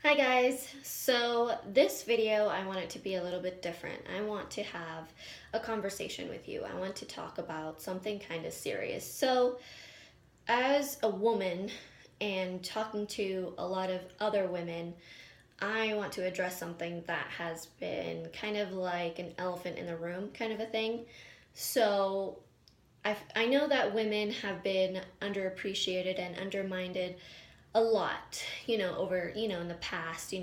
Hi guys, so this video I want it to be a little bit different. I want to have a conversation with you. I want to talk about something kind of serious. So, as a woman and talking to a lot of other women, I want to address something that has been kind of like an elephant in the room kind of a thing. So, I know that women have been underappreciated and undermined a lot, over, in the past,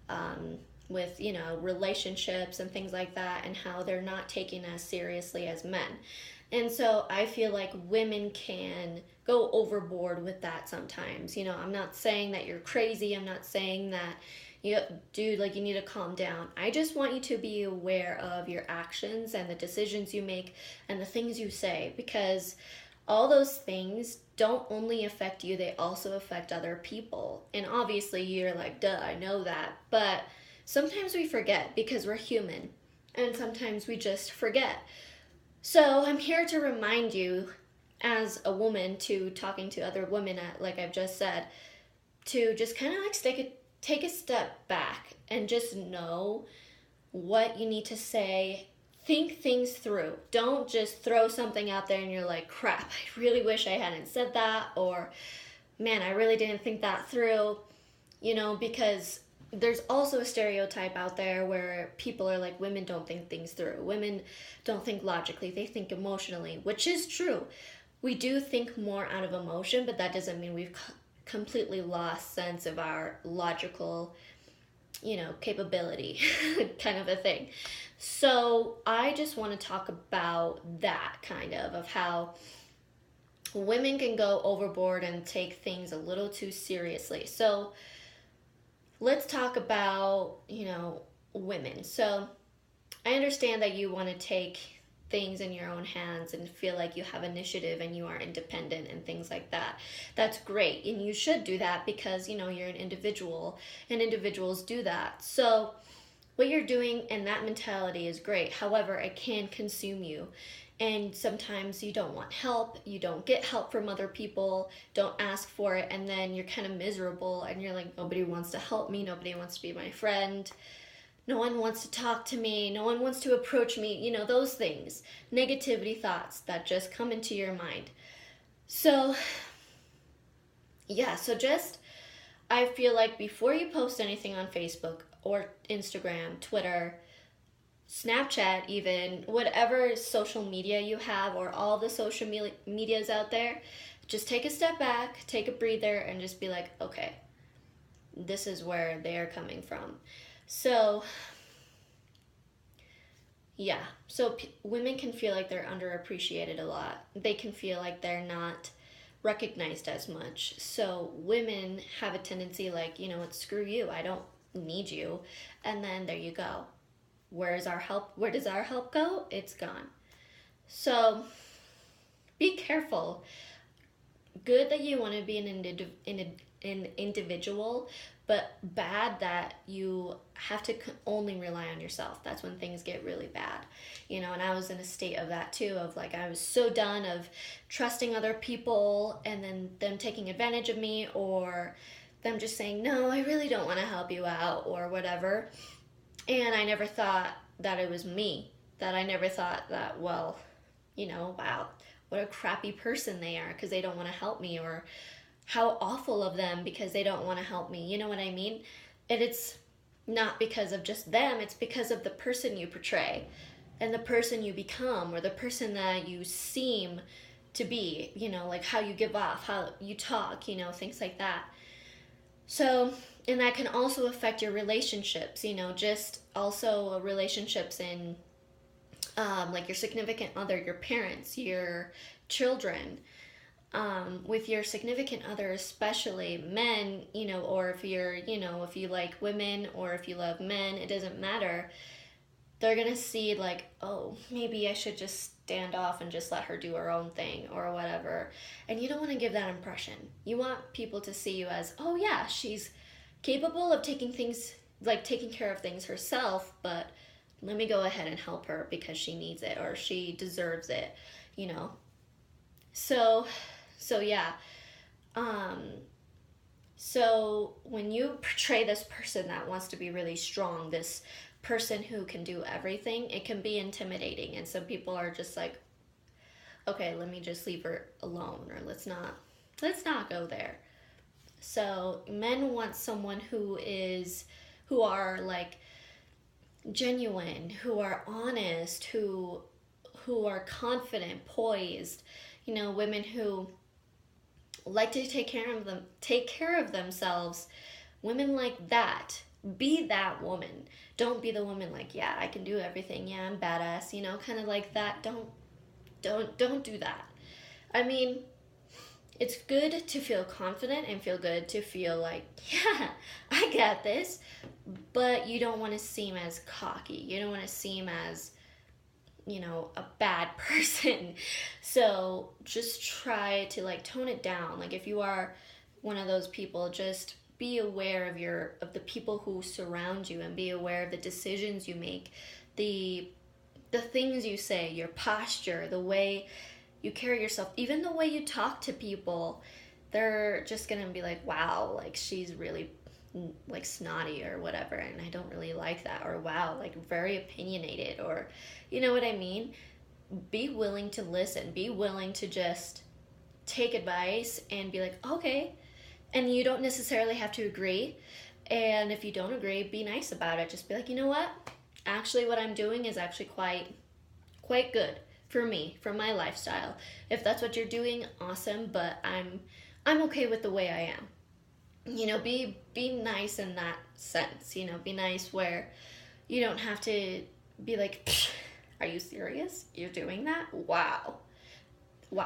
um, with, relationships and things like that, and how they're not taken as seriously as men. And so I feel like women can go overboard with that sometimes. I'm not saying that you're crazy. I'm not saying that dude, like, you need to calm down. I just want you to be aware of your actions and the decisions you make and the things you say, because all those things don't only affect you, they also affect other people. And obviously, you're like, duh, I know that. But sometimes we forget because we're human. And sometimes we just forget. So I'm here to remind you, as a woman, to talking to other women, like I've just said, to just kind of like take a step back and just know what you need to say. Think things through. Don't just throw something out there and you're like, crap, I really wish I hadn't said that, or man, I really didn't think that through, because there's also a stereotype out there where people are like, women don't think things through. Women don't think logically, they think emotionally, which is true. We do think more out of emotion, but that doesn't mean we've completely lost sense of our logical capability kind of a thing. So I just want to talk about that kind of how women can go overboard and take things a little too seriously. So let's talk about, women. So I understand that you want to take things in your own hands and feel like you have initiative and you are independent and things like that. That's great. And you should do that because, you're an individual and individuals do that. So what you're doing and that mentality is great. However, it can consume you. And sometimes you don't want help, you don't get help from other people, don't ask for it, and then you're kind of miserable and you're like, nobody wants to help me, nobody wants to be my friend, no one wants to talk to me, no one wants to approach me, those things. Negativity thoughts that just come into your mind. So, yeah, so just, I feel like before you post anything on Facebook or Instagram, Twitter, Snapchat, even whatever social media you have, or all the social medias out there, just take a step back, take a breather, and just be like, okay, this is where they're coming from. So, yeah, so women can feel like they're underappreciated a lot. They can feel like they're not recognized as much. So women have a tendency like, it's screw you, I don't need you. And then there you go. Where's our help? Where does our help go? It's gone. So be careful. Good that you want to be an individual, but bad that you have to only rely on yourself. That's when things get really bad. And I was in a state of that too, of like, I was so done of trusting other people and then them taking advantage of me, or them just saying, no, I really don't want to help you out, or whatever. And I never thought that it was me. That I never thought that, well, wow, what a crappy person they are because they don't want to help me, or how awful of them because they don't want to help me. You know what I mean? And it's not because of just them, it's because of the person you portray and the person you become, or the person that you seem to be, like how you give off, how you talk, things like that. So, and that can also affect your relationships, just also relationships in like your significant other, your parents, your children, with your significant other, especially men, or if you're, if you like women or if you love men, it doesn't matter. They're gonna see like, oh, maybe I should just stand off and just let her do her own thing or whatever. And you don't want to give that impression. You want people to see you as, oh yeah, she's capable of taking care of things herself, but let me go ahead and help her because she needs it or she deserves it, you know. So yeah, um, So when you portray this person that wants to be really strong, this person who can do everything, it can be intimidating. And some people are just like, okay, let me just leave her alone, or let's not go there. So men want someone who are like genuine, who are honest, who are confident, poised. Women who like to take care of themselves. Women like that. Be that woman. Don't be the woman like, yeah, I can do everything. Yeah, I'm badass. Kind of like that. Don't do that. I mean, it's good to feel confident and feel good to feel like, yeah, I got this, but you don't want to seem as cocky. You don't want to seem as, a bad person. So just try to like tone it down. Like if you are one of those people, just be aware of the people who surround you, and be aware of the decisions you make, the things you say, your posture, the way you carry yourself, even the way you talk to people. They're just gonna be like, wow, like she's really like snotty or whatever, and I don't really like that. Or wow, like very opinionated, or you know what I mean. Be willing to listen, be willing to just take advice and be like, okay. And you don't necessarily have to agree, and if you don't agree, be nice about it. Just be like, you know what, actually what I'm doing is actually quite good for me, for my lifestyle. If that's what you're doing, awesome, but I'm okay with the way I am. Be nice in that sense. Be nice where you don't have to be like, are you serious? You're doing that? Wow,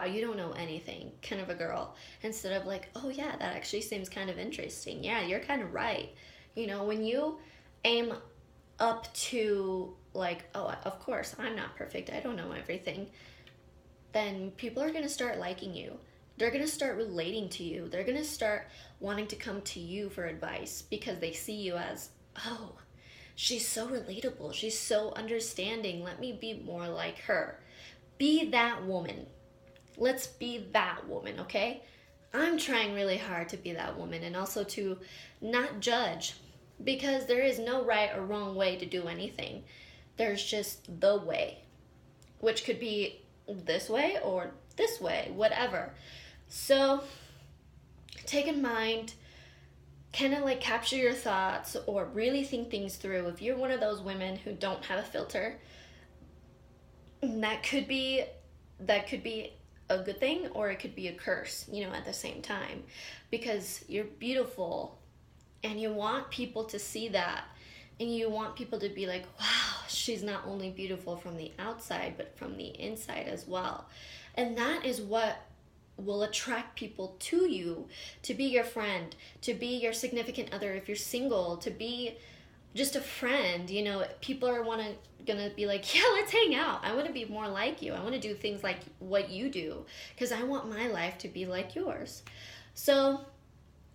you don't know anything, kind of a girl. Instead of like, oh yeah, that actually seems kind of interesting. Yeah, you're kind of right. When you aim up to like, oh, of course, I'm not perfect, I don't know everything, then people are going to start liking you. They're going to start relating to you. They're going to start wanting to come to you for advice because they see you as, oh, she's so relatable. She's so understanding. Let me be more like her. Be that woman. Let's be that woman, okay? I'm trying really hard to be that woman, and also to not judge, because there is no right or wrong way to do anything. There's just the way, which could be this way or this way, whatever. So take in mind, kind of like capture your thoughts or really think things through. If you're one of those women who don't have a filter, that could be a good thing, or it could be a curse, at the same time, because you're beautiful and you want people to see that, and you want people to be like, wow, she's not only beautiful from the outside but from the inside as well. And that is what will attract people to you, to be your friend, to be your significant other if you're single, to be just a friend. People are gonna be like, yeah, let's hang out. I want to be more like you. I want to do things like what you do, because I want my life to be like yours. So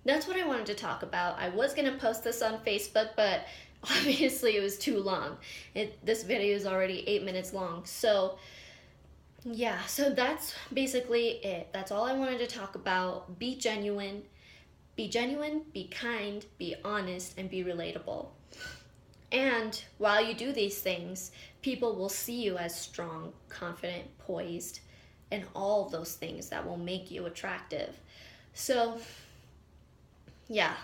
that's what I wanted to talk about. I was gonna post this on Facebook, but obviously it was too long. This video is already 8 minutes long. So yeah, so that's basically it. That's all I wanted to talk about. Be genuine, be kind, be honest, and be relatable. And while you do these things, people will see you as strong, confident, poised, and all of those things that will make you attractive. So yeah,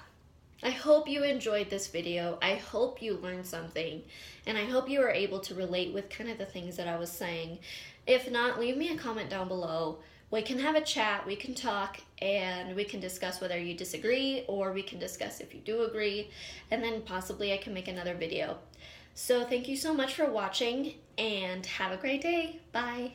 I hope you enjoyed this video. I hope you learned something, and I hope you were able to relate with kind of the things that I was saying. If not, leave me a comment down below. We can have a chat, we can talk, and we can discuss whether you disagree, or we can discuss if you do agree, and then possibly I can make another video. So thank you so much for watching, and have a great day. Bye.